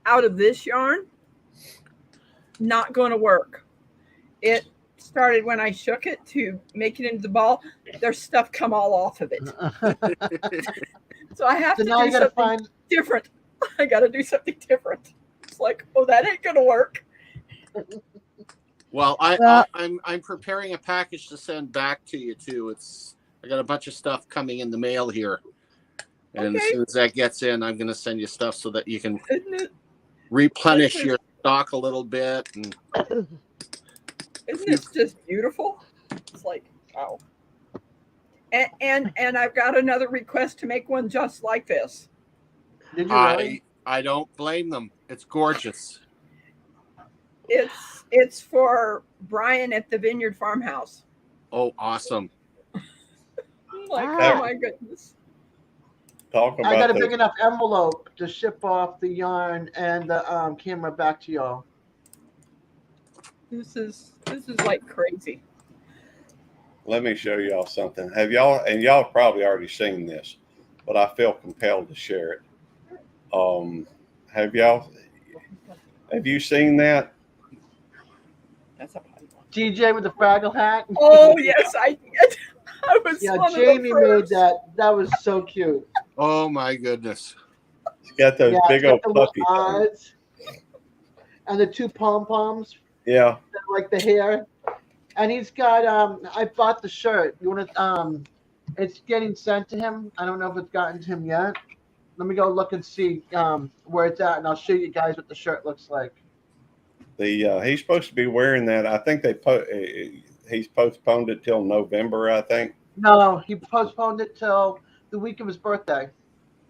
out of this yarn, not going to work. It started when I shook it to make it into the ball. There's stuff come all off of it. So I have So to now do you got to something find. different. I got to do something different. It's like, oh, that ain't going to work. Well, Well, I'm preparing a package to send back to you too. I got a bunch of stuff coming in the mail here, and as Okay. soon as that gets in, I'm going to send you stuff so that you can Isn't it, replenish isn't it, your stock a little bit. And isn't it just beautiful? It's like, wow. And I've got another request to make one just like this. Did you really? I don't blame them. It's gorgeous. It's for Brian at the Vineyard Farmhouse. Oh, awesome! I'm like, oh ah, my goodness. Talk I got about a big those. enough envelope to ship off the yarn and the camera back to y'all. This is like crazy. Let me show y'all something. Have y'all, and y'all probably already seen this, but I feel compelled to share it. Have y'all, have you seen that? That's a funny one. DJ with the Fraggle hat. Oh yes, I did. I was Yeah, one of the Jamie made first. that. That was so cute. Oh my goodness! It's got those Yeah, it's big got old the little puppy things. eyes and the two pom poms, Yeah, like the hair. And he's got. I bought the shirt. You want to? It's getting sent to him. I don't know if it's gotten to him yet. Let me go look and see where it's at, and I'll show you guys what the shirt looks like. he's supposed to be wearing that. I think he's postponed it till November. I think. No, he postponed it till the week of his birthday.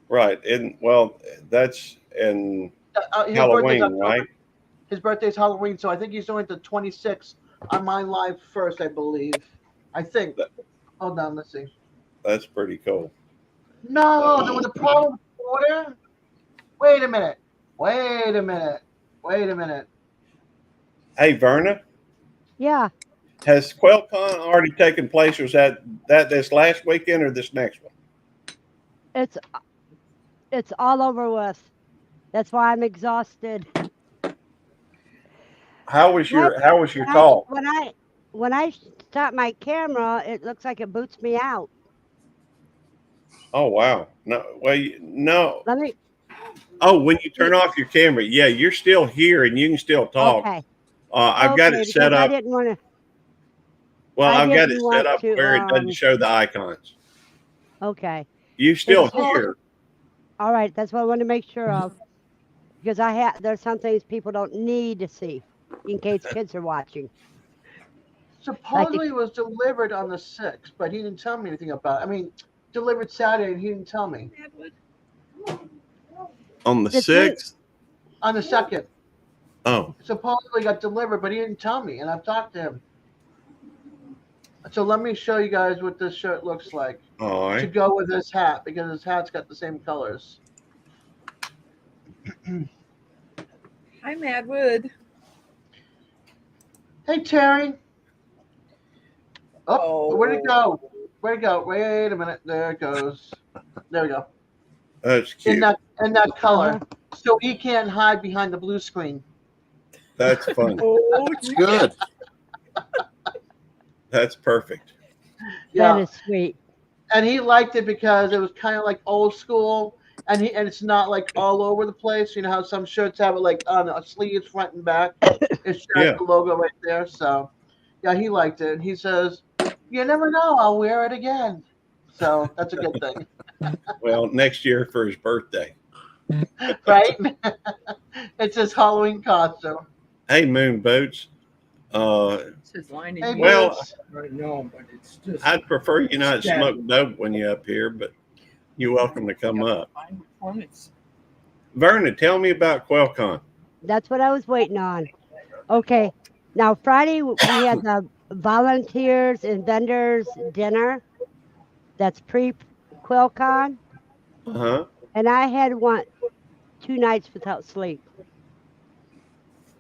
Right. And well, that's in His birthday's Halloween, October. right? His birthday's Halloween, so I think he's doing the 26th on my live first, I believe. I think. That, Hold on, let's see. that's pretty cool. No, there was a problem with the order. Wait a minute. Wait a minute. Wait a minute. Hey, Verna, yeah. has Quail Con already taken place? Was that this last weekend or this next one? It's it's all over with. That's why I'm exhausted. How was What? your When I talk? when I when I stop my camera, it looks like it boots me out. Oh wow. No, well, no. Let me. Oh, when you turn off your camera, yeah, you're still here and you can still talk. Okay. I've got Okay, it set because I up. didn't want to. Well, I I've got didn't it set want up to. where it doesn't show the icons. Okay. You This still is what. here? All right. That's what I want to make sure of because there's some things people don't need to see in case kids are watching. Like the Supposedly it was delivered on the 6th, but he didn't tell me anything about it. I mean, delivered Saturday, and he didn't tell me. On the the thing. 6th? On the 2nd. Oh, Supposedly got delivered, but he didn't tell me, and I've talked to him. So let me show you guys what this shirt looks like all to right. go with his hat, because his hat's got the same colors. Hi, Madwood. Hey, Terry. Oh, where'd it Oh, go? Where'd it go? Wait a minute. There it goes. There we go. That's In cute. that color. Uh-huh. So he can't hide behind the blue screen. That's funny. oh, It's good. That's perfect. That Yeah. is sweet. And he liked it because it was kind of like old school, and it's not like all over the place. You know how some shirts have it like on the sleeves, front and back. It has Yeah. the logo right there. So, yeah, he liked it. And he says, "You never know, I'll wear it again." So that's a good thing, Well, next year for his birthday. right? It's his Halloween costume. Hey, Moon Boots. it's his line Hey, in Well, Boots. I know, but it's just I'd prefer you not stab. smoke dope when you're up here, but you're welcome to come up. Fine performance. Verna, tell me about Quail Con. That's what I was waiting on. Okay. Now Friday we had the volunteers and vendors dinner. That's pre Quail Con, Uh-huh. and I had 2 nights without sleep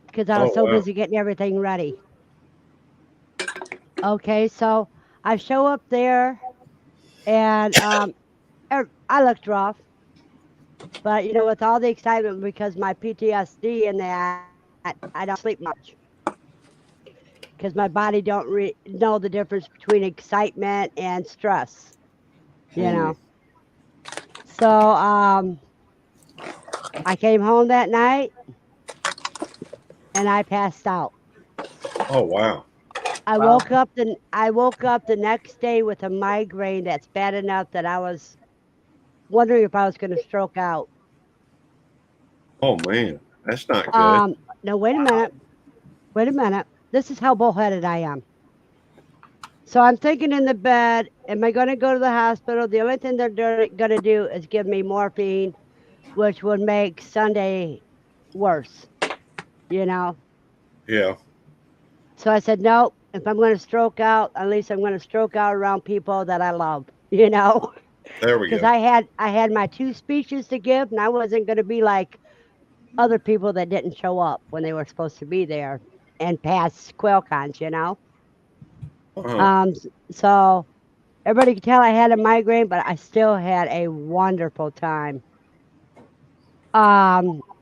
because I Oh, was so wow. busy getting everything ready. Okay, so I show up there and I looked rough. But with all the excitement because my PTSD and that, I don't sleep much because my body don't know the difference between excitement and stress. You Mm. know. So I came home that night and I passed out. Oh wow. Wow. I woke up the next day with a migraine that's bad enough that I was wondering if I was going to stroke out. Oh man, that's not good. No, wait a minute. Wait a minute. This is how bullheaded I am. So I'm thinking in the bed, am I going to go to the hospital? The only thing they're going to do is give me morphine, which would make Sunday worse, you know? Yeah. So I said, no, if I'm going to stroke out, at least I'm going to stroke out around people that I love, you know? There we Because go. I had my 2 speeches to give, and I wasn't going to be like other people that didn't show up when they were supposed to be there and pass Quail Cons, you know? Uh-huh. So everybody could tell I had a migraine, but I still had a wonderful time.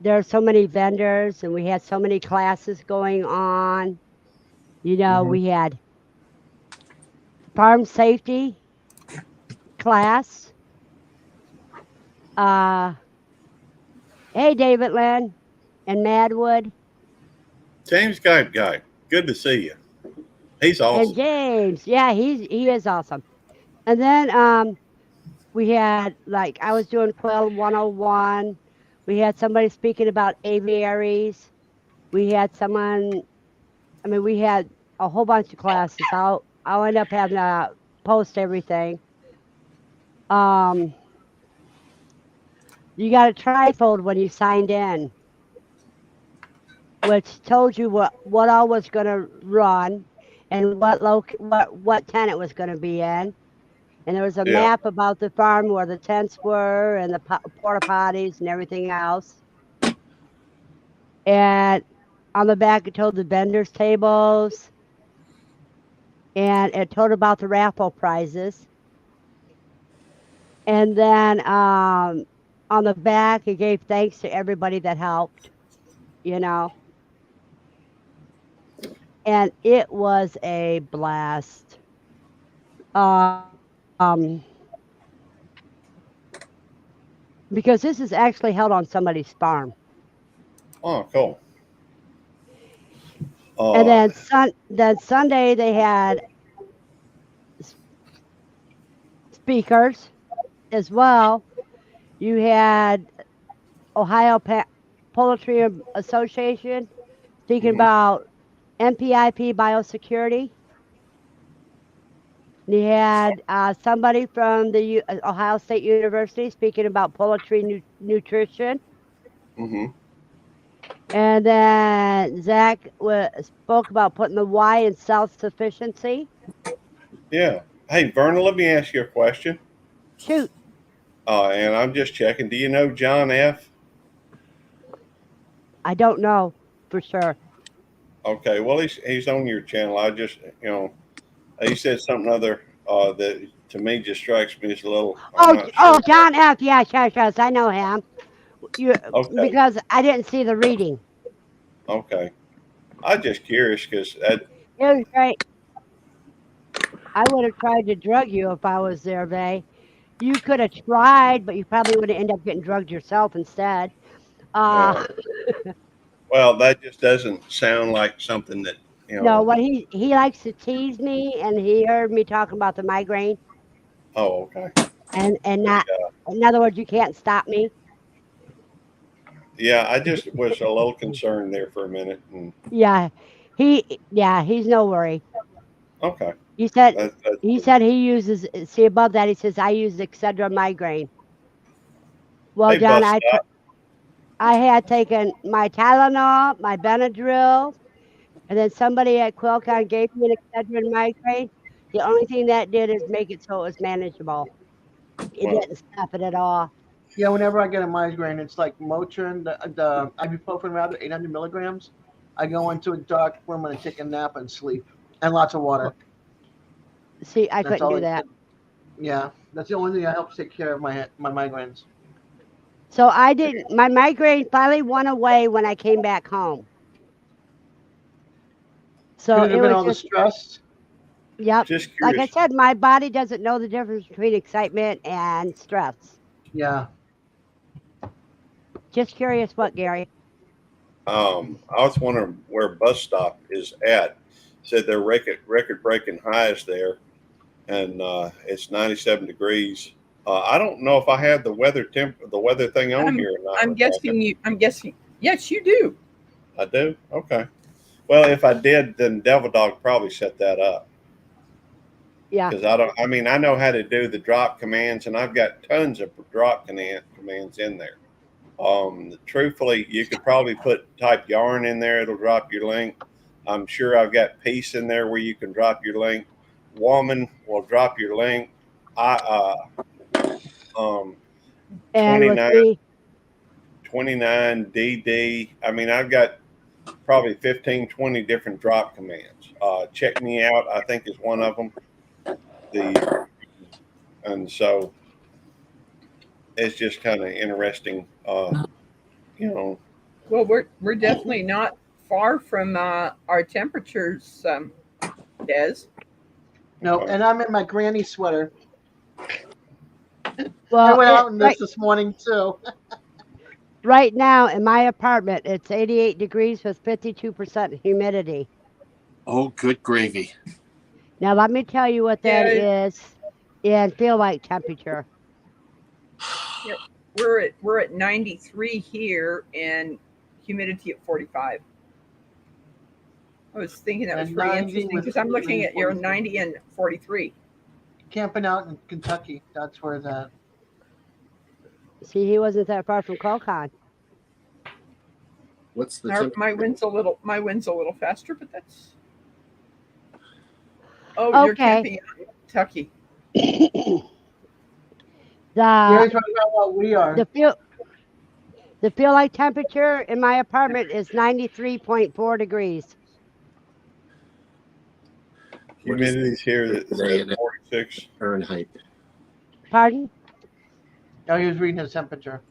There are so many vendors, and we had so many classes going on. Mhm. We had farm safety class. Uh, hey, David Lynn and Madwood James Guy, good to see you. He's and awesome. James. Yeah, he is awesome. And then we had like I was doing Quail 101. We had somebody speaking about aviaries. We had someone. I mean, we had a whole bunch of classes. I'll end up having to post everything. Um, you got a trifold when you signed in, which told you what all was going to run and what tent it was going to be in. And there was a Yeah. map about the farm where the tents were and the porta potties and everything else. And on the back, it told the vendors' tables, and it told about the raffle prizes. And then on the back, it gave thanks to everybody that helped, you know. And it was a blast. Um, because this is actually held on somebody's farm. Oh, cool. And Uh, then Sunday they had speakers as well. You had Ohio Poultry Association speaking mhm. about MPIP biosecurity. You had somebody from the Ohio State University speaking about poultry nutrition. Mhm. And then Zach spoke about putting the Y in self sufficiency. Yeah. Hey, Verna, let me ask you a question. Shoot, And I'm just checking. Do you know John F? I don't know for sure. Okay. Well, he's on your channel. I just he said something other that to me just strikes me as a little. I'm not Oh, sure. John F. Yeah, sure. I know him. You Okay. because I didn't see the reading. Okay. I'm just curious because that. It was great. I would have tried to drug you if I was there, Vay. You could have tried, but you probably would have ended up getting drugged yourself instead. Yeah. Uh, Well, that just doesn't sound like something that you no, know. what he likes to tease me, and he heard me talking about the migraine, Oh, okay. and The, not. In other words, you can't stop me. yeah, I just was a little concerned there for a minute. And Yeah, he's no worry. okay, He said that's he cool. said he uses. See above that, he says I use Excedra migraine. Well, Hey, John, bus stop. I had taken my Tylenol, my Benadryl, and then somebody at Quilcon gave me an Excedrin migraine. The only thing that did is make it so it was manageable. It Well, didn't stop it at all. Yeah, whenever I get a migraine, it's like Motrin, the ibuprofen rather, 800 milligrams. I go into a dark room and I take a nap and sleep, and lots of water. See, I That's couldn't all. do that. Yeah, that's the only thing that helps take care of my migraines. So I didn't. My migraine finally went away when I came back home. So Could it it have been was all the just, stress? yep. Just Like I curious. said, my body doesn't know the difference between excitement and stress. Yeah. Just curious what, Gary? I was wondering where bus stop is at. Said they're record breaking highs there, and it's 97 degrees. I don't know if I have the weather thing on here or not, I'm Rebecca. guessing you. I'm guessing. Yes, you do. I do. Okay. Well, if I did, then Devil Dog probably set that up Yeah. because I don't. I mean, I know how to do the drop commands, and I've got tons of drop commands in there. Truthfully, you could probably type yarn in there; it'll drop your link. I'm sure I've got peace in there where you can drop your link. Woman will drop your link. I um And with 29 me, 29 DD. I mean, I've got probably 15, 20 different drop commands. Check me out, I think, is one of them. And so it's just kind of interesting, you know. Well, we're definitely not far from our temperatures, Des. No, Okay. and I'm in my granny sweater. I well, went out in right, this morning too. right now in my apartment, it's 88 degrees with 52% humidity. Oh, good gravy. Now, let me tell you what that Yeah. is in feel like temperature. We're at 93 here and humidity at 45. I was thinking that was And pretty 90 interesting with because I'm looking at your 43. 90 and 43. Camping out in Kentucky. That's where that. See, he wasn't that far from Quail Con. What's the My temperature? wind's a little faster, but that's. Oh, you're Okay. camping out in Kentucky. the Gary's right about what we are. the feel like temperature in my apartment is 93.4 degrees. What is Humidity's here at today in 46. Fahrenheit? Pardon? Oh, he was reading his temperature.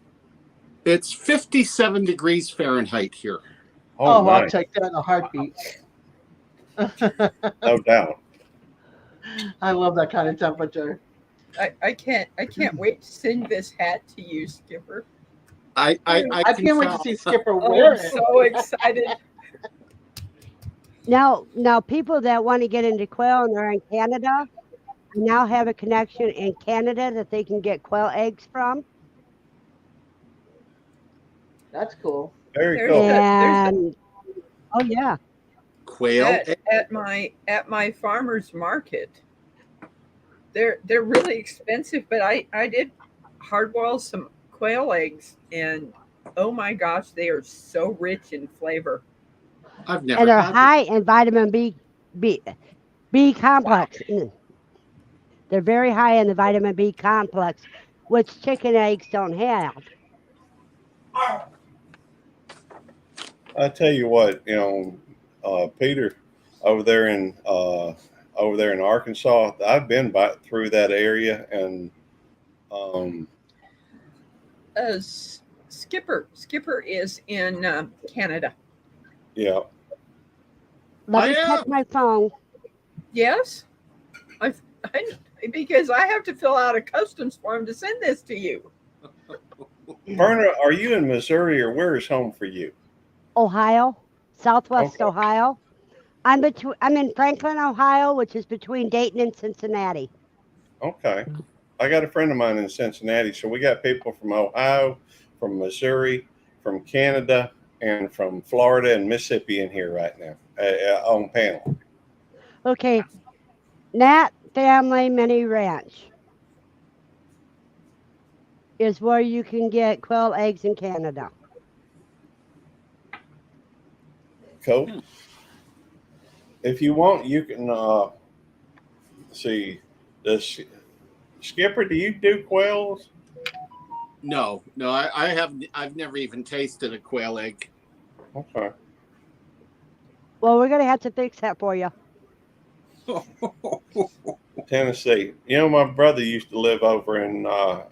It's 57 degrees Fahrenheit here. Oh, I'll Nice. take that in a heartbeat. No doubt. I love that kind of temperature. I can't wait to send this hat to you, Skipper. I I can can't wait to tell. see Skipper Oh, wear I'm it. so excited. Now, people that want to get into quail and they're in Canada, now have a connection in Canada that they can get quail eggs from. That's cool. Very There's cool. And oh yeah, Quail. at my farmer's market. They're really expensive, but I did hard boil some quail eggs and oh my gosh, they are so rich in flavor. I've never and they're had high in vitamin B complex. They're very high in the vitamin B complex, which chicken eggs don't have. I tell you what, Peter, over there in Arkansas, I've been through that area, and Skipper is in Canada. yeah, Let I me check am. my phone. Yes, I because I have to fill out a customs form to send this to you. Verna, are you in Missouri, or where is home for you? Ohio, Southwest Okay. Ohio. I'm in Franklin, Ohio, which is between Dayton and Cincinnati. Okay, I got a friend of mine in Cincinnati, so we got people from Ohio, from Missouri, from Canada, and from Florida and Mississippi in here right now on panel. Okay, Nat Family Mini Ranch is where you can get quail eggs in Canada. Cool. If you want, you can see this. Skipper, do you do quails? No, I've never even tasted a quail egg. Okay. Well, we're gonna have to fix that for you. Tennessee. You know, my brother used to live over in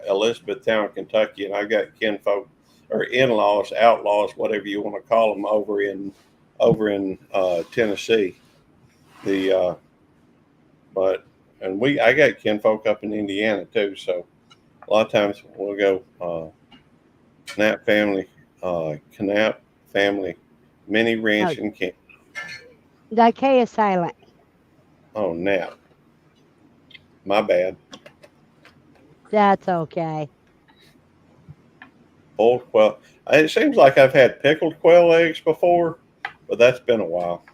Elizabethtown, Kentucky, and I got kinfolk or in-laws, outlaws, whatever you want to call them, over in Tennessee. The but and I got kinfolk up in Indiana too. So a lot of times we'll go Knapp family mini ranch Oh, in camp. the K is silent. Oh, Knapp. My bad. That's okay. Boiled quail. It seems like I've had pickled quail eggs before, but that's been a while.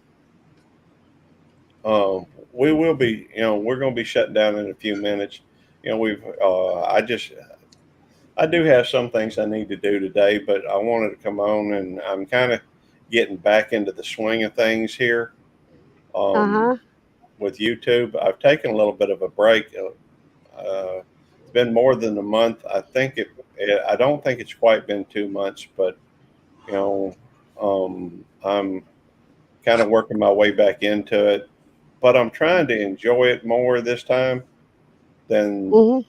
We will be, we're going to be shutting down in a few minutes. I do have some things I need to do today, but I wanted to come on and I'm kind of getting back into the swing of things here Uh-huh. with YouTube. I've taken a little bit of a break. It's been more than a month. I don't think it's quite been 2 months, but you know, I'm kind of working my way back into it. But I'm trying to enjoy it more this time than Hmm.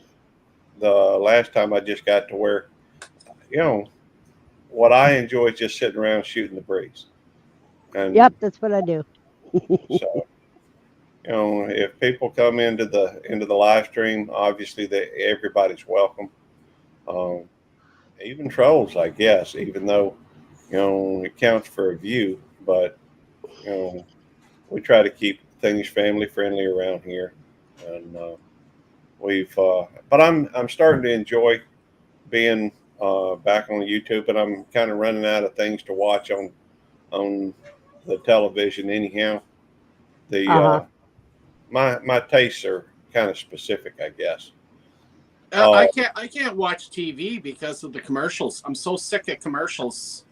the last time. I just got to where, you know, what I enjoy is just sitting around shooting the breeze. And Yep, that's what I do. so, if people come into the live stream, obviously everybody's welcome. Um, Even trolls, I guess, even though, it counts for a view, but, you know, we try to keep things family friendly around here. And but I'm starting to enjoy being back on YouTube, and I'm kind of running out of things to watch on the television anyhow. The Uh-huh. my tastes are kind of specific, I guess. I Uh, can't watch TV because of the commercials. I'm so sick of commercials.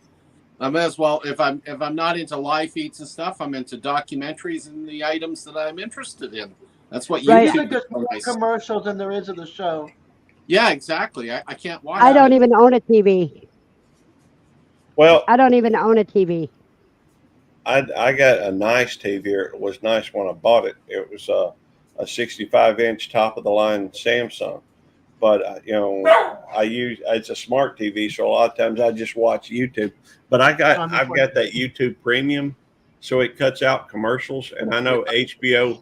I may as well if I'm not into live feeds and stuff, I'm into documentaries and the items that I'm interested in. That's what It Right. seems YouTube like is there's so more nice. commercials than there is of the show. Yeah, exactly. I can't I watch Yeah. don't it. even own a TV. well, I don't even own a TV. I got a nice TV. It was nice when I bought it. It was a 65-inch top of the line Samsung. But it's a smart TV, so a lot of times I just watch YouTube. But Um, I've got that YouTube Premium, so it cuts out commercials. And I Yeah, know HBO,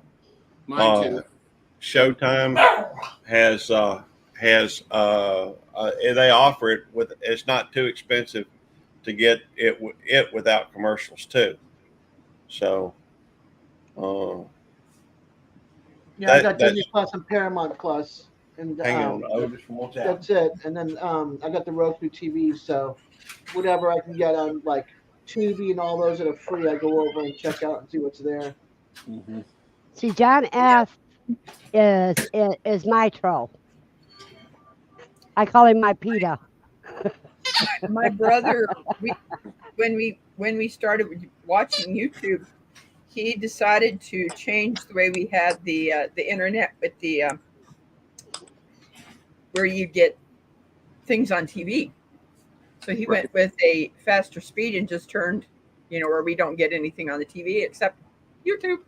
mine uh, too. Showtime has they offer it with it's not too expensive to get it without commercials too. So uh, yeah, I that got that's Disney Plus and Paramount Plus, and hang on, Otis wants out. that's it. And then I got the Roku TV, so whatever I can get on like Tubi and all those that are free, I go over and check out and see what's there. Mm-hmm. See, John F is my troll. I call him my PETA. My brother, when we started watching YouTube, he decided to change the way we had the internet with the where you get things on TV. So he Right. went with a faster speed and just turned, where we don't get anything on the TV except YouTube.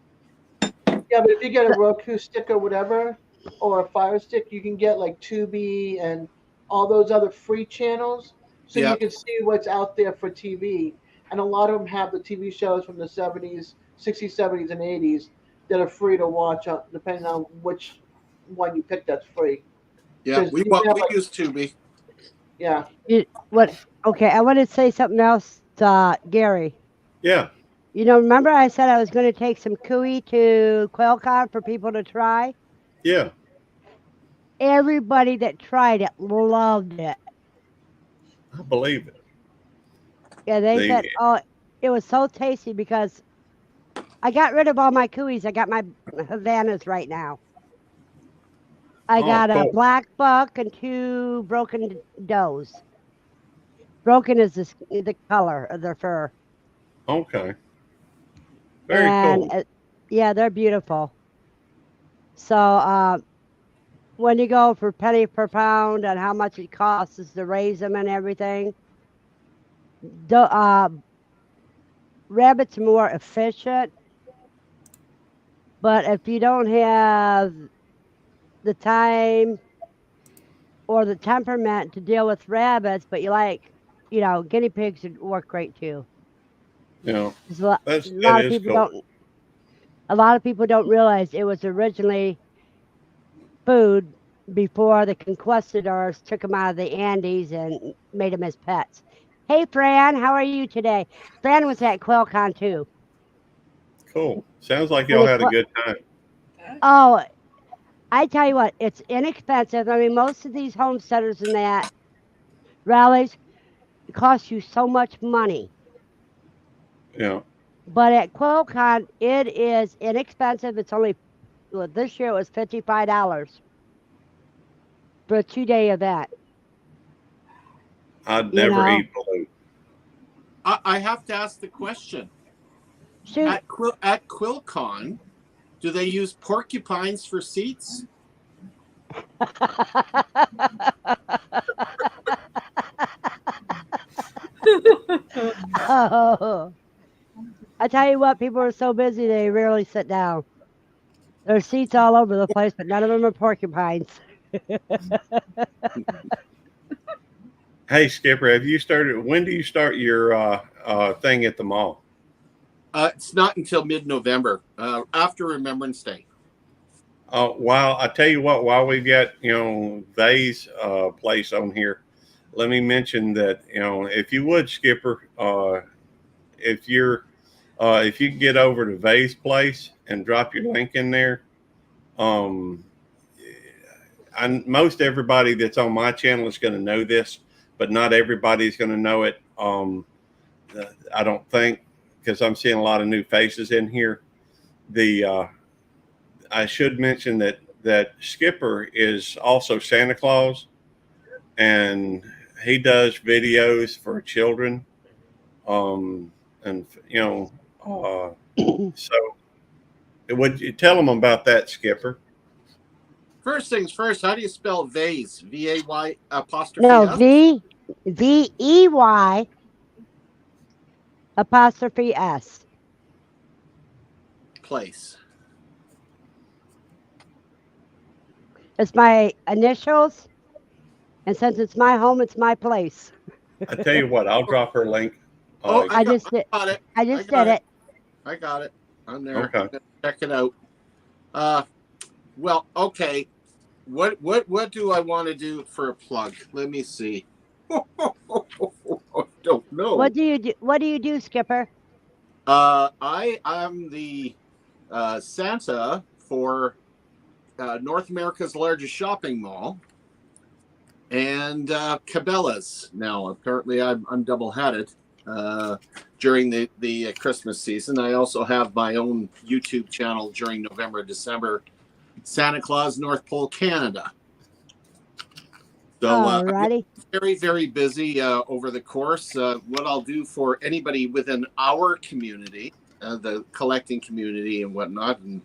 Yeah, but if you get a Roku stick or whatever, or a Fire Stick, you can get like Tubi and all those other free channels, so you Yep. can see what's out there for TV. And a lot of them have the TV shows from the 70s, 60s, 70s, and 80s that are free to watch, depending on which one you pick that's free. Yeah. Because We you can have we like, used Tubi. yeah, What? Okay, I want to say something else, Gary. Yeah, Remember I said I was going to take some cuy to Quail Con for people to try? yeah, Everybody that tried it loved it. I believe it. Yeah, they The said, oh, it was so tasty because I got rid of all my cuys. I got my Havanas right now. I oh, got a cool. black buck and two broken does. Broken is the color of their fur. Okay, very And cool. yeah, they're beautiful. So when you go for penny per pound and how much it costs is to raise them and everything, rabbits are more efficient, But if you don't have the time or the temperament to deal with rabbits, but you like, guinea pigs would work great too. You know, 'Cause that lot of is people cool. a lot of people don't realize it was originally food before the conquistadors took them out of the Andes and made them as pets. Hey, Fran, how are you today? Fran was at Quail Con too. Cool. Sounds like And y'all had a good time. oh, I tell you what, it's inexpensive. I mean, most of these homesteaders and that rallies cost you so much money. Yeah. But at Quail Con, it is inexpensive. It's only, well, this year it was $55 for a 2-day event. I'd You never know? eat balut. I have to ask the question. Shoot. At Quail Con, do they use porcupines for seats? Oh, I tell you what, people are so busy they rarely sit down. There's seats all over the place, but none of them are porcupines. Hey, Skipper, have you started? When do you start your thing at the mall? It's not until mid-November, after Remembrance Day. While I tell you what, while we've got Vay's place on here, let me mention that if you would, Skipper, if you can get over to Vay's place and drop your link in there, most everybody that's on my channel is going to know this, but not everybody's going to know it. I don't think, because I'm seeing a lot of new faces in here. I should mention that Skipper is also Santa Claus, and he does videos for children. So would you tell them about that, Skipper? First things first, how do you spell Vays? V-A-Y apostrophe No, S? V-E-Y apostrophe S. Place. It's my initials, and since it's my home, it's my place. I tell you what, I'll drop her link. I just did it. I got it. I'm there. Okay. I'm gonna check it out. Well, okay. What do I want to do for a plug? Let me see. I don't know. What do you do? What do you do, Skipper? I am the Santa for North America's largest shopping mall, and Cabela's. Now, apparently, I'm double-headed during the Christmas season. I also have my own YouTube channel during November, December. Santa Claus, North Pole, Canada. So I'm very, very busy over the course. What I'll do for anybody within our community, the collecting community and whatnot, and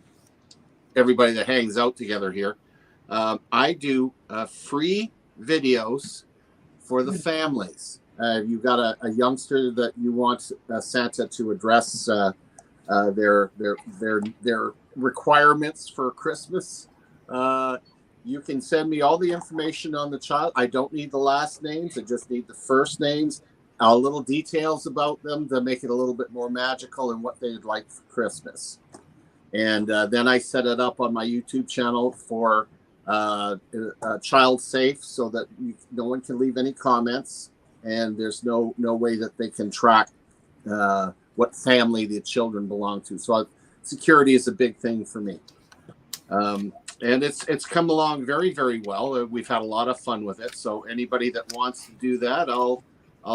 everybody that hangs out together here, I do free videos for the families. You've got a youngster that you want Santa to address their requirements for Christmas. You can send me all the information on the child. I don't need the last names. I just need the first names, little details about them to make it a little bit more magical and what they'd like for Christmas. And then I set it up on my YouTube channel for child safe, so that no one can leave any comments, and there's no way that they can track what family the children belong to. So security is a big thing for me. And it's come along very, very well. We've had a lot of fun with it. So anybody that wants to do that, I'll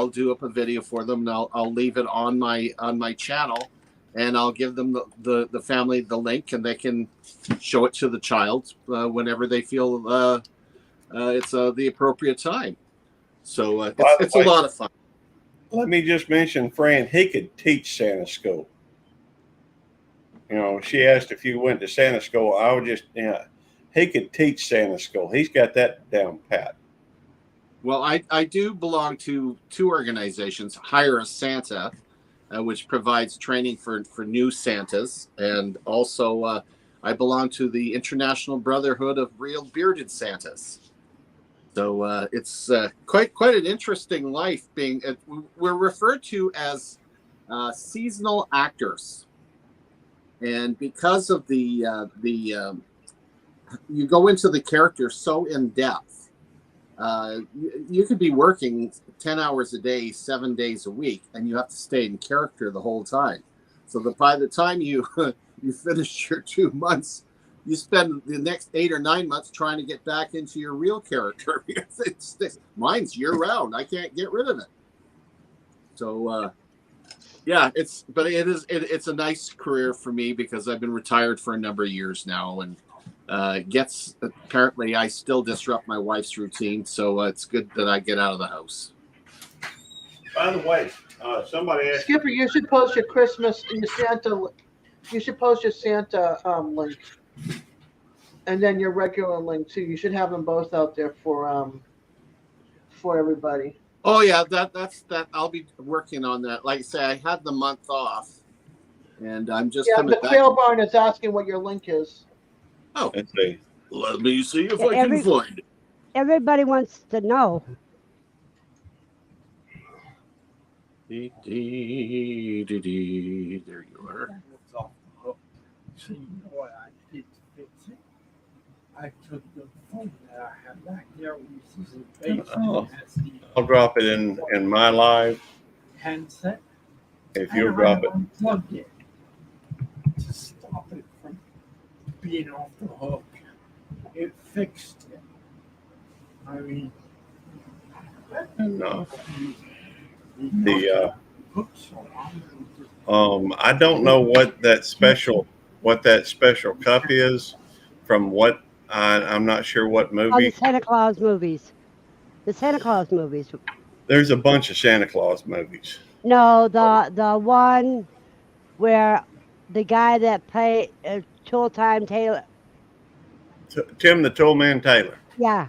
do up a video for them, and I'll leave it on my channel, and I'll give them the family the link, and they can show it to the child whenever they feel it's the appropriate time. So it's a lot of fun. Let me just mention, Fran, he could teach Santa school. She asked if you went to Santa school. I would just, he could teach Santa school. He's got that down pat. Well, I do belong to two organizations, Hire a Santa, which provides training for new Santas. And also I belong to the International Brotherhood of Real Bearded Santas. So it's quite an interesting life. We're referred to as seasonal actors, and because of the you go into the character so in depth. You could be working 10 hours a day, 7 days a week, and you have to stay in character the whole time. So that by the time you you finish your 2 months, you spend the next 8 or 9 months trying to get back into your real character because mine's year round. I can't get rid of it. So yeah, it's a nice career for me because I've been retired for a number of years now, and apparently I still disrupt my wife's routine, so it's good that I get out of the house. By the way, somebody asked. Skipper, you should post your Christmas and your Santa. You should post your Santa link, and then your regular link too. You should have them both out there for everybody. Oh yeah, that's I'll be working on that. Like I say, I had the month off, and I'm just coming the back. Quail Barn is asking what your link is. Oh, Let's see. let me see if I can find it. Everybody wants to know. There you are. So you know what I did to fix it? I took the phone that I have back there, which is a basement, has the I'll drop it in my live handset. if and you'll drop it. I unplugged it to stop it from being off the hook. It fixed it. I mean, And hooks on. I don't know what that special cup is from what I'm not sure what Oh, the movie. Santa Claus movies. The Santa Claus movies. There's a bunch of Santa Claus movies. No, the one where the guy that played Tool Time Taylor. Tim the Toolman Taylor. Yeah,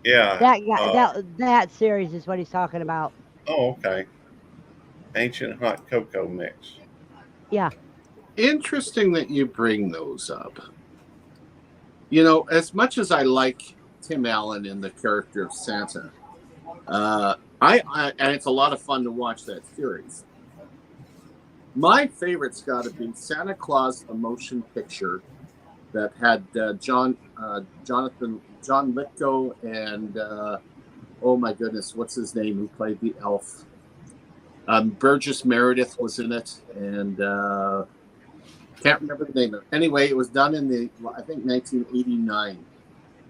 Yeah. that guy, that series is what he's talking about. Oh, okay. Ancient hot cocoa mix. Yeah. Interesting that you bring those up. You know, as much as I like Tim Allen in the character of Santa, and it's a lot of fun to watch that series. My favorite's got to be Santa Claus, the motion picture that had John Lithgow and oh my goodness, what's his name? Who played the elf? Burgess Meredith was in it, and can't remember the name of it. Anyway, it was done in I think 1989.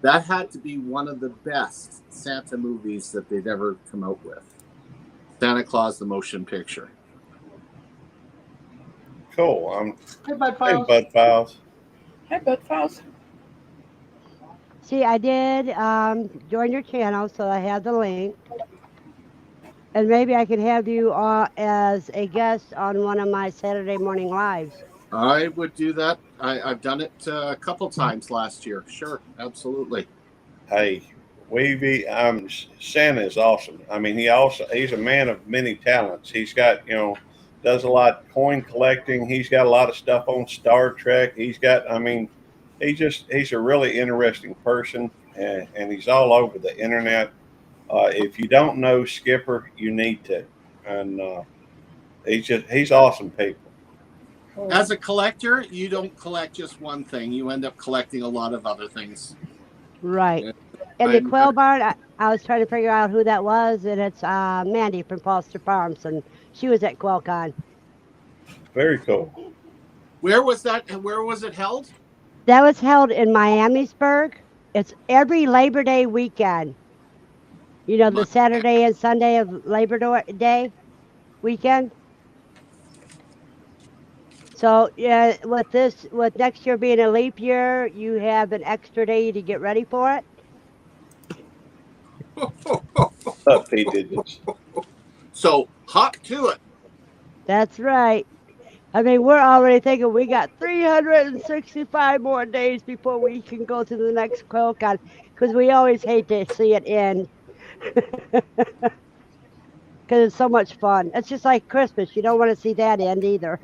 That had to be one of the best Santa movies that they'd ever come out with. Santa Claus, the motion picture. Cool. Hey, Bud Hey, Files. Bud Files. Hey, Bud Files. See, I did join your channel, so I have the link. And maybe I could have you as a guest on one of my Saturday morning lives. I would do that. I've done it a couple times last year. Sure, absolutely. Hey, Santa is awesome. I mean, he's a man of many talents. He's got, does a lot of coin collecting. He's got a lot of stuff on Star Trek. He's a really interesting person, and he's all over the internet. If you don't know Skipper, you need to. And he's awesome people. As a collector, you don't collect just one thing. You end up collecting a lot of other things. Right. And the Quail Barn, I was trying to figure out who that was, and it's Mandy from Foster Farms, and she was at Quail Con. Very cool. Where was that? Where was it held? That was held in Miamisburg. It's every Labor Day weekend. The Saturday and Sunday of Labor Day weekend. So yeah, with next year being a leap year, you have an extra day to get ready for it. Up, he did this. So hop to it. That's right. I mean, we're already thinking we got 365 more days before we can go to the next Quail Con, because we always hate to see it end. Because it's so much fun. It's just like Christmas. You don't want to see that end either,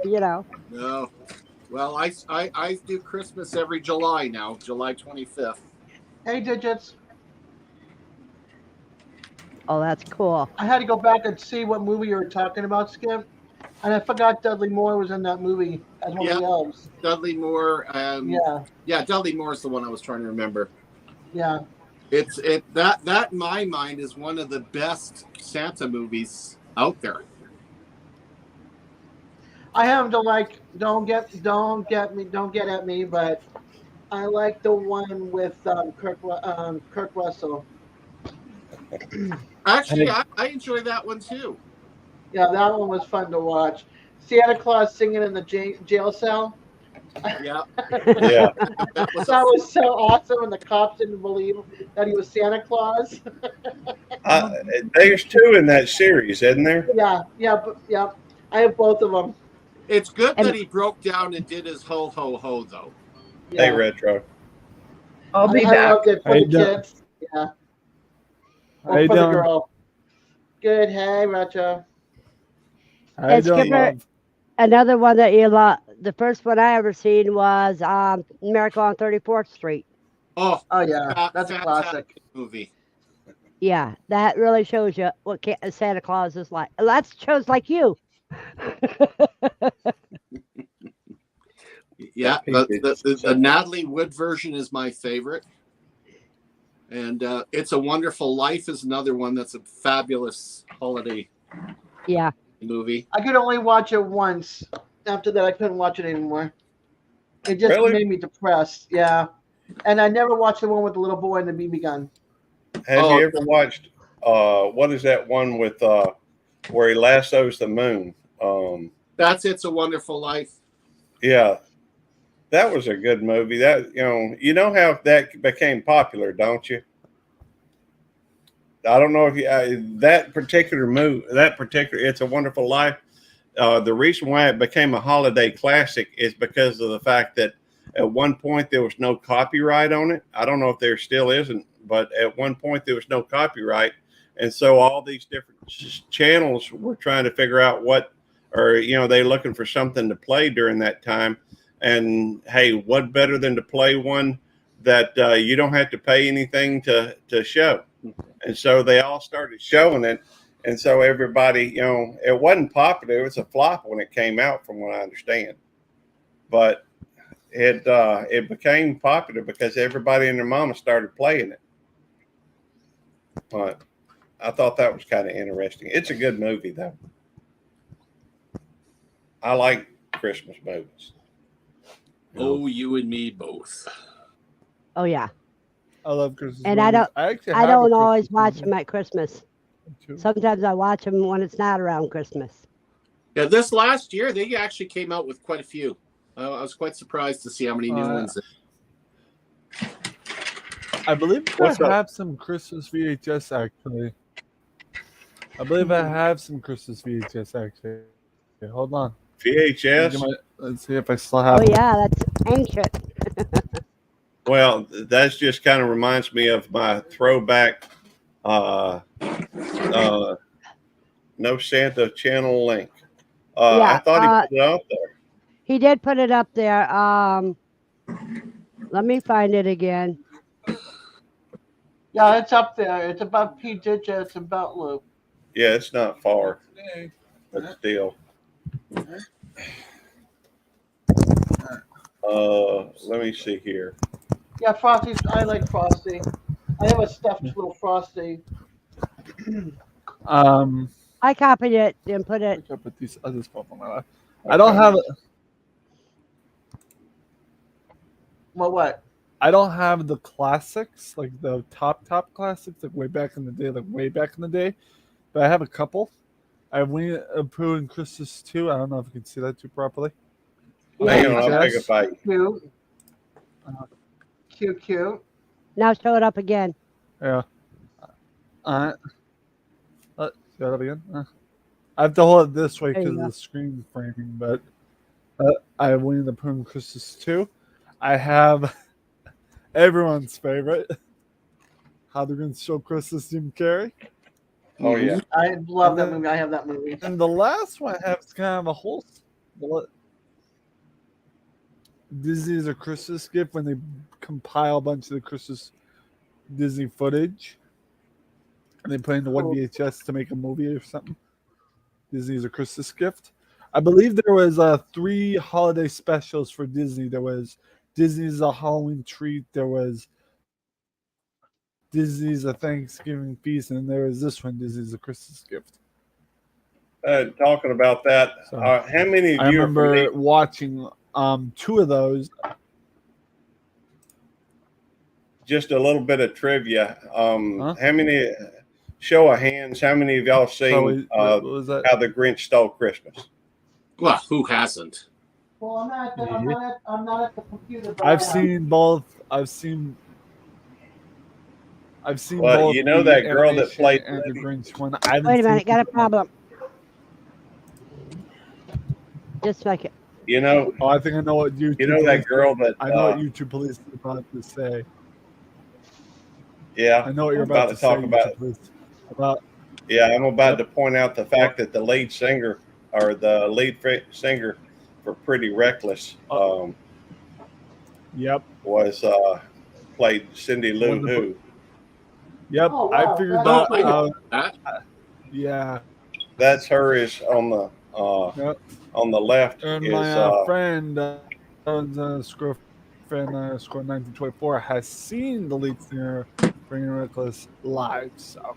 No. Well, I do Christmas every July now, July 25th. Hey, Digits. Oh, that's cool. I had to go back and see what movie you were talking about, Skip. And I forgot Dudley Moore was in that movie as one of Yeah, the elves. Dudley Moore. Yeah, Yeah, Dudley Moore is the one I was trying to remember. yeah. That in my mind is one of the best Santa movies out there. I happen to like. Don't get at me, but I like the one with Kirk Russell. Actually, I enjoy that one too. Yeah, that one was fun to watch. Santa Claus singing in the jail cell. Yeah, Yeah. that was That was so awesome, and the cops didn't believe that he was Santa Claus. Uh, there's two in that series, isn't there? Yeah. I have both of them. It's good And that he broke down and did his ho ho ho though. Hey, Yeah, Retro. I'll be I back. loved it How for you the doing? kids. Yeah, How or you for the doing? girl. Good. Hey, Racha. How you and doing, Skipper, love? another one that you love. The first one I ever seen was Miracle on 34th Street. Oh, Oh yeah, that's a classic. fantastic movie. Yeah, that really shows you what Santa Claus is like. That shows like you. Yeah, He the Natalie Wood version is my favorite, and It's a Wonderful Life is another one that's a fabulous holiday Yeah. movie. I could only watch it once. After that, I couldn't watch it anymore. It just Really? made me depressed. Yeah, and I never watched the one with the little boy and the BB gun. Have Oh, you ever watched what is that one with where he lassos the moon? that's It's a Wonderful Life. Yeah, that was a good movie. That you know how that became popular, don't you? I don't know if you that particular movie, that particular It's a Wonderful Life. The reason why it became a holiday classic is because of the fact that at one point there was no copyright on it. I don't know if there still isn't, but at one point there was no copyright, and so all these different channels were trying to figure out what, or they're looking for something to play during that time. And hey, what better than to play one that you don't have to pay anything to show? And so they all started showing it. And so everybody, it wasn't popular. It was a flop when it came out, from what I understand. But it became popular because everybody and their mama started playing it. But I thought that was kind of interesting. It's a good movie, though. I like Christmas movies. Oh, you and me both. Oh yeah. I love Christmas And movies. I don't always watch them. them at Christmas. Sometimes I watch them when it's not around Christmas. Yeah, this last year they actually came out with quite a few. I was quite surprised to see how many new ones. I believe What's I up? have some Christmas VHS actually. I believe I have some Christmas VHS actually. Okay, hold on. VHS? Let's see if I still have. Oh yeah, that's ancient. Well, that just kind of reminds me of my throwback No Santa channel link. Yeah, I thought he put it out there. He did put it up there. Let me find it again. Yeah, it's up there. It's about P Digits and Belt Loop. Yeah, it's not far, but still. Let me see here. Yeah, Frosty's. I like Frosty. I have a stuffed little Frosty. I copied it and put it. Up with these others pop on my lap. I don't have. What? I don't have the classics, like the top classics, like way back in the day, but I have a couple. I have Winnie the Pooh and Christmas 2. I don't know if you can see that too properly. Hang on, I'll take a bite. Cute. Now show it up again. Yeah. Show it up again. I have to hold it this way There you because of go. the screen framing, but I have Winnie the Pooh and Christmas 2. I have everyone's favorite, How They're Going to Show Christmas, Jim Carrey. Oh yeah, I love that movie. I have that movie. And the last one I have is kind of a whole. Disney is a Christmas gift when they compile a bunch of the Christmas Disney footage and they put it into one VHS to make a movie or something. Disney is a Christmas gift. I believe there was 3 holiday specials for Disney. There was Disney's a Halloween treat. There was Disney's a Thanksgiving feast, and there was this one, Disney's a Christmas gift. Talking about that, So, how many of I you are remember from watching 2 of those. just a little bit of trivia? How many? Show of hands. How many of y'all seen what was that? How the Grinch Stole Christmas? Well, who hasn't? Well, I'm not at the computer. But I've seen both. I've seen Well, both. you know the that girl that animation played and the Lady- Grinch one. I haven't Wait a seen minute, got a it. problem. Just like it. You know, Oh, I think I know what YouTube. you know that girl that I know what YouTube police is about to say. yeah. I know what you're I'm about to talk say. about. YouTube police. About Yeah, I'm about to point out the fact that the lead singer or the lead singer for Pretty Reckless yep, was played Cindy Lou Who. yep. Oh, I wow. figured That's that out. That? Yeah, That's her is on the yep. on the left And is my friend, Score fan, Score 1924, has seen the lead singer Pretty Reckless live. So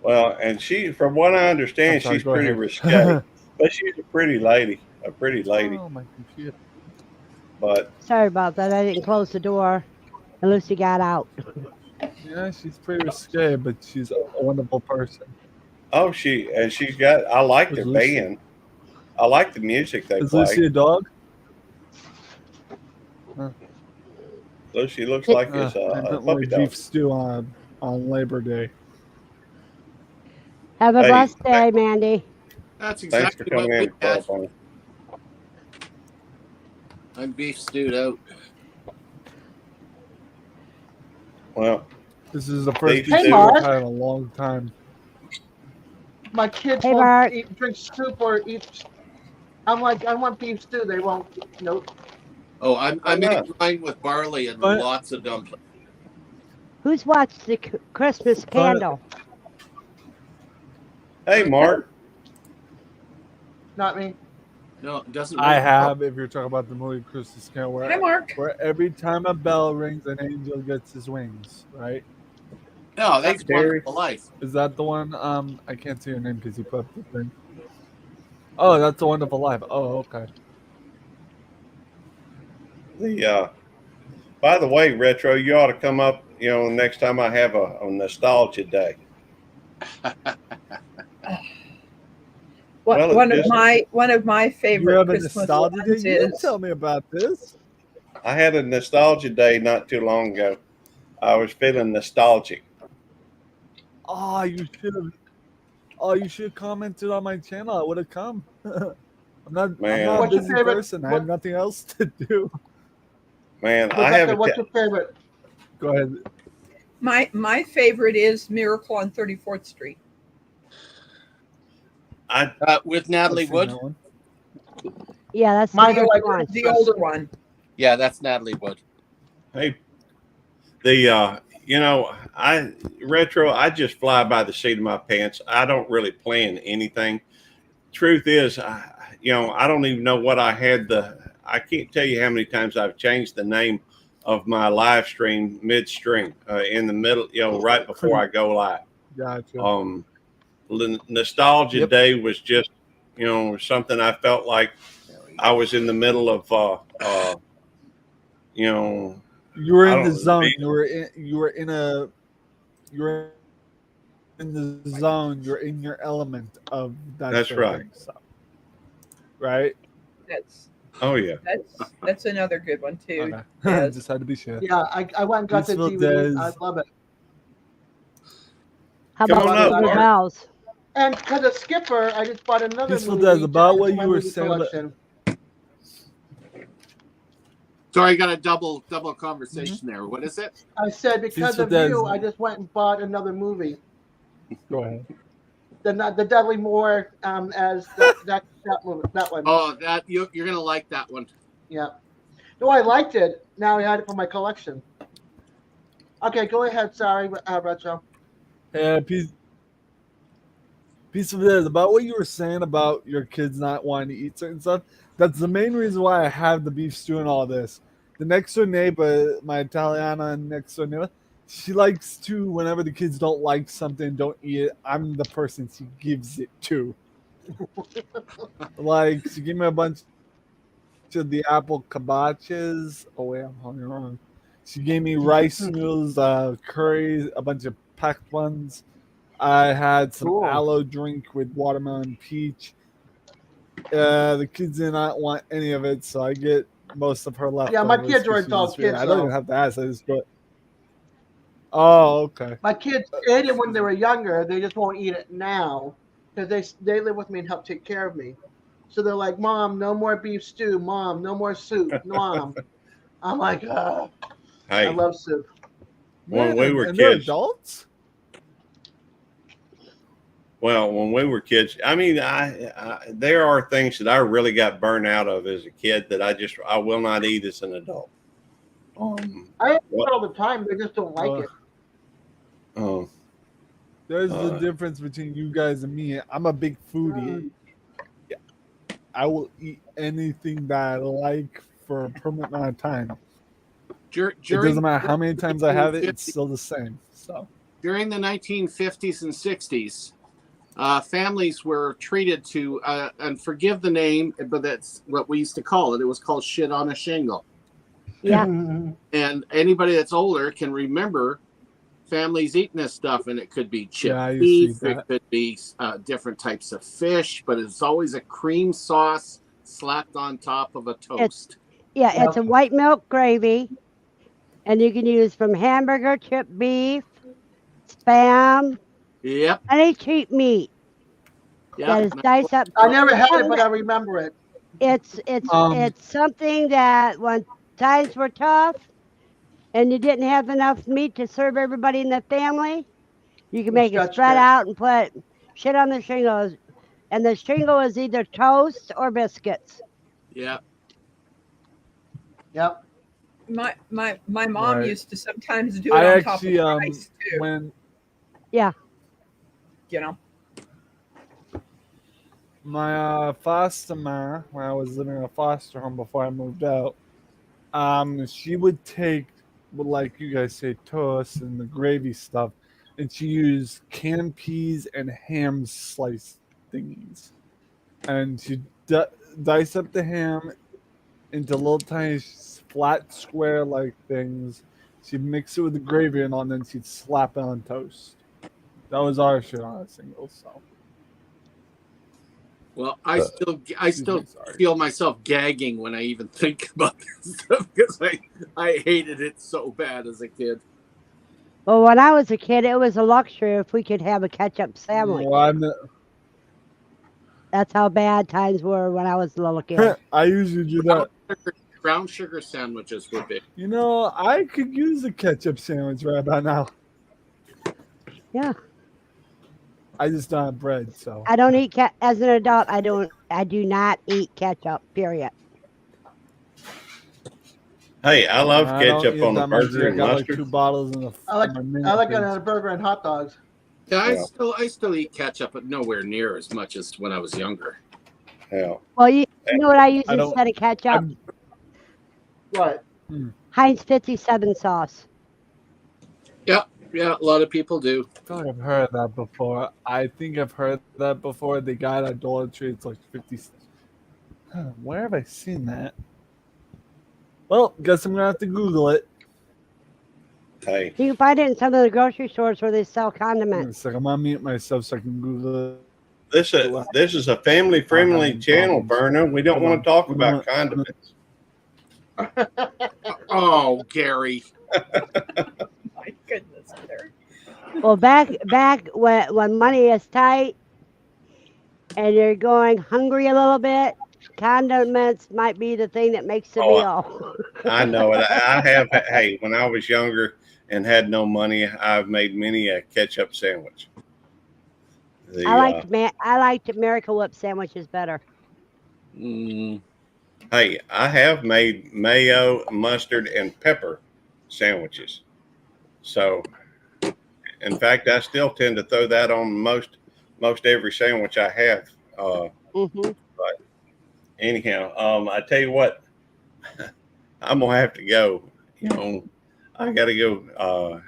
well, and she, from what I I'm understand, sorry, she's go pretty ahead. risque, but she's a pretty lady, Oh, my computer. But Sorry about that. I didn't close the door. And Lucy got out. Yeah, she's pretty risque, but she's a wonderful person. oh, she's got. I like Is their Lucy- band. I like the music they Is play. Lucy a dog? Lucy looks like it's I a meant puppy like dog. beef stew on Labor Day. Have a Hey, blessed day, Mandy. That's Thanks for exactly what coming we in, had. Paul. I'm beef stewed out. Well, This is the first Hey, beef stew Mark. I've had in a long time. My kids Hey, won't Mark. drink soup or eat. I'm like, I want beef stew. They won't. Nope. Oh, I'm Why in not? wine with barley and But- lots of dumplings. Who's watched the Christmas candle? hey, Mark. Not me. No, it doesn't. I work. have, if you're talking about the movie Christmas Carol, Hi, Mark. where every time a bell rings, an angel gets his wings, right? No, that's Terry. Wonderful Life. Is that the one? I can't see your name because you put up the thing. Oh, that's a Wonderful Life. Oh, okay. By the way, Retro, you ought to come up. You know, next time I have a nostalgia day. Well, One it's of my You favorite have a Christmas nostalgia day? ones You didn't is tell me about this. I had a nostalgia day not too long ago. I was feeling nostalgic. Oh, you should have. Oh, you should have commented on my channel. I would have come. I'm not Man. a What's your busy favorite- person. I have nothing else to do. Man, I have Rebecca, a what's your favorite? Go ahead. my favorite is Miracle on 34th Street. With I've Natalie seen Wood. that one. Yeah, that's Mine the are like first one. The older one. Yeah, that's Natalie Wood. Hey, I just fly by the seat of my pants. I don't really plan anything. Truth is, I don't even know what I had I can't tell you how many times I've changed the name of my live stream midstream, in the middle, right before I go live. Gotcha. Nostalgia Yep. Day was just, something I felt like I was in the middle of, You were I in don't the know, zone. being- You were in the zone. You're in your element of that. That's sort of right. thing, so. Right. oh yeah. That's another good one too. Okay. Yes. Just had to be sure. Yeah, I went and got the Peaceful DVD. Days. I love it. How Come about on up, Silver Mark. Bells? And for the skipper, I just bought another Peaceful movie. Days, about to add what to my you were movie saying about- collection. Sorry, I got a double conversation there. What is it? I said because Peaceful of Days. you, I just went and bought another movie. Go ahead. The Dudley Moore as that movie, that one. Oh, that you're gonna like that one. Yeah. No, I liked it. Now I had it for my collection. Okay, go ahead. Sorry, Retro. Yeah, piece of this about what you were saying about your kids not wanting to eat certain stuff. That's the main reason why I have the beef stew and all this. The next door neighbor, my Italiana next door neighbor, she likes to, whenever the kids don't like something, don't eat it, I'm the person she gives it to. Like, she gave me a bunch of the apple kabaches. Oh, wait, I'm holding wrong. She gave me rice noodles, curry, a bunch of packed ones. I had some Cool. aloe drink with watermelon peach. The kids did not want any of it, so I get most of her leftovers. Yeah, my kids are 'cause she's adult just weird. kids, I don't though. even have to ask. I just go. Oh, okay. My kids ate it when they were younger. They just won't eat it now because they live with me and help take care of me. So they're like, Mom, no more beef stew. Mom, no more soup. Mom. I'm like, I Hey, love soup. when we were and they're kids, adults. well, when we were kids, I mean, there are things that I really got burned out of as a kid that I will not eat as an adult. I eat What? it all the time. They just don't like it. Oh, There's the difference between you guys and me. I'm a big foodie. I will eat anything that I like for a permanent amount of time. It doesn't matter how many times I have it; it's still the same. So during the 1950s and 60s, families were treated to, and forgive the name, but that's what we used to call it. It was called shit on a shingle. Yeah. And anybody that's older can remember families eating this stuff, and it could be chipped Yeah, I used to eat beef, that. it could be different types of fish, but it's always a cream sauce slapped on top of a toast. It's a white milk gravy, and you can use from hamburger, chipped beef, spam, Yep. any cheap meat that is diced up. I never had it, but I remember it. It's something that when times were tough and you didn't have enough meat to serve everybody in the family, you can make it spread out and put shit on the shingles. And the shingle is either toast or biscuits. Yeah. Yep. My mom Right. used to sometimes do it I on top actually, of rice too. when You know. my foster mom, when I was living in a foster home before I moved out, she would take, well, like you guys say, toast and the gravy stuff, and she used canned peas and ham slice thingies, and she dice up the ham into little tiny flat square like things. She'd mix it with the gravy and all, and then she'd slap it on toast. That was our shit on a single. So. Well, I still sorry. feel myself gagging when I even think about this stuff because I hated it so bad as a kid. Well, when I was a kid, it was a luxury if we could have a ketchup sandwich. That's how bad times were when I was a little kid. I usually do that. Brown sugar sandwiches were big. You know, I could use a ketchup sandwich right about now. Yeah. I just don't have bread, so. I don't eat as an adult. I do not eat ketchup. Period. hey, I love I don't ketchup eat on that a much. burger I and got like mustard. 2 bottles in the. I like it on a burger and hot dogs. Yeah, I still eat ketchup, but nowhere near as much as when I was younger. Yeah. Well, you know what I use instead of ketchup? What? Heinz 57 sauce. Yeah, a lot of people do. I feel like I've heard that before. I think I've heard that before. The guy at Dollar Tree, it's like 50. Where have I seen that? Well, guess I'm gonna have to Google it. Hey. You can find it in some of the grocery stores where they sell condiments. It's like I'm gonna mute myself so I can Google it. This is a family-friendly channel, Verna. We don't want to talk about condiments. Oh, Gary. My goodness, Gary. Well, back when money is tight and you're going hungry a little bit, condiments might be the thing that makes the meal. I know it. I have. Hey, when I was younger and had no money, I've made many a ketchup sandwich. I liked Miracle Whip sandwiches better. Hey, I have made mayo, mustard, and pepper sandwiches. So, in fact, I still tend to throw that on most every sandwich I have. Mm-hmm. But anyhow, I tell you what, I'm gonna have to go. You know, I gotta go.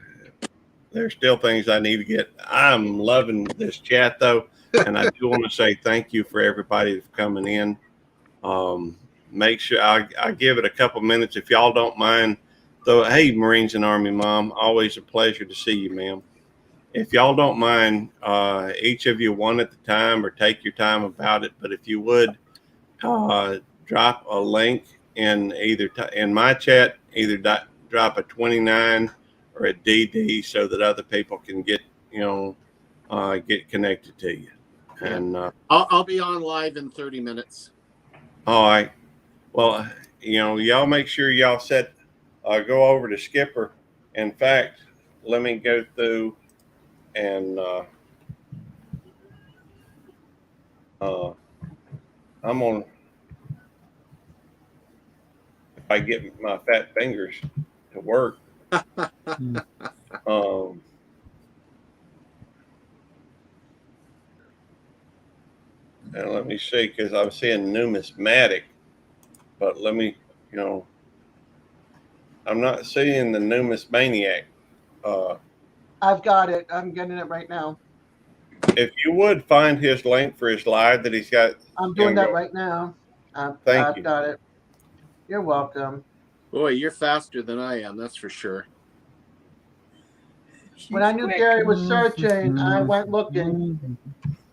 There's still things I need to get. I'm loving this chat though, and I do want to say thank you for everybody that's coming in. Make sure I give it a couple minutes if y'all don't mind. Though, hey, Marines and Army Mom, always a pleasure to see you, ma'am. If y'all don't mind, each of you one at a time or take your time about it. But if you would, drop a link in in my chat, either drop a 29 or a DD so that other people can get get connected to you. Yeah. And I'll be on live in 30 minutes. all right, well, y'all make sure y'all go over to Skipper. In fact, let me go through and I'm on. If I get my fat fingers to work. um, and let me see, because I'm seeing numismatic, but let me, I'm not seeing the numismaniac. I've got it. I'm getting it right now. If you would find his link for his live that he's got. I'm doing that right now. Thank you. Got it. You're welcome. Boy, you're faster than I am, that's for sure. When I knew Gary was searching, I went looking.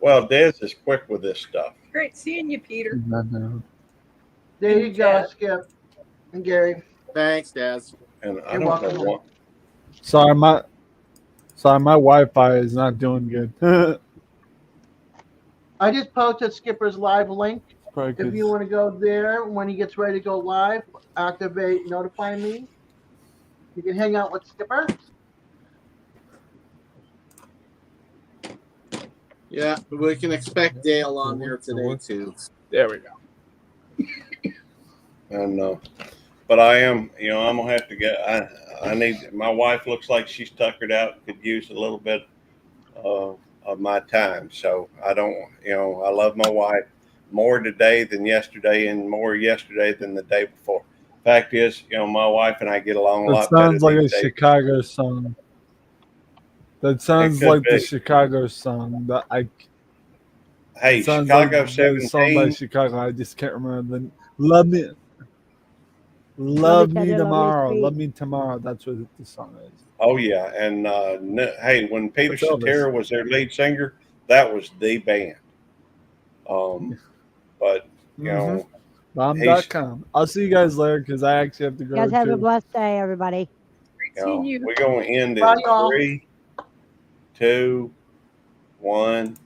Well, Des is quick with this stuff. Great seeing you, Peter. There you go, Skip and Gary. Thanks, Daz. And I You're don't welcome. know what. Sorry, my Wi-Fi is not doing good. I just posted Skipper's live link. Probably If 'cause- you want to go there when he gets ready to go live, activate notify me. You can hang out with Skipper. Yeah, we can expect Dale on there today too. There we go. And but I am, I'm gonna have to get. I need. My wife looks like she's tuckered out. Could use a little bit of my time. So I don't. I love my wife more today than yesterday, and more yesterday than the day before. Fact is, my wife and I get along a That lot better sounds like a these days. Chicago song. That sounds could like be. the Chicago song that I. Hey, Sounds Chicago like the song by 17. Chicago. I just can't remember the. Love me Tender, tomorrow. sweet. Love me tomorrow. That's what the song is. Oh yeah, and hey, when Peter That's Elvis. Cetera was their lead singer, that was the band. But Bomb.com. I'll see you guys later because I actually have to go. You guys have a too. blessed day, everybody. Great seeing you. we're going to end Bye, in y'all. 3, 2, 1.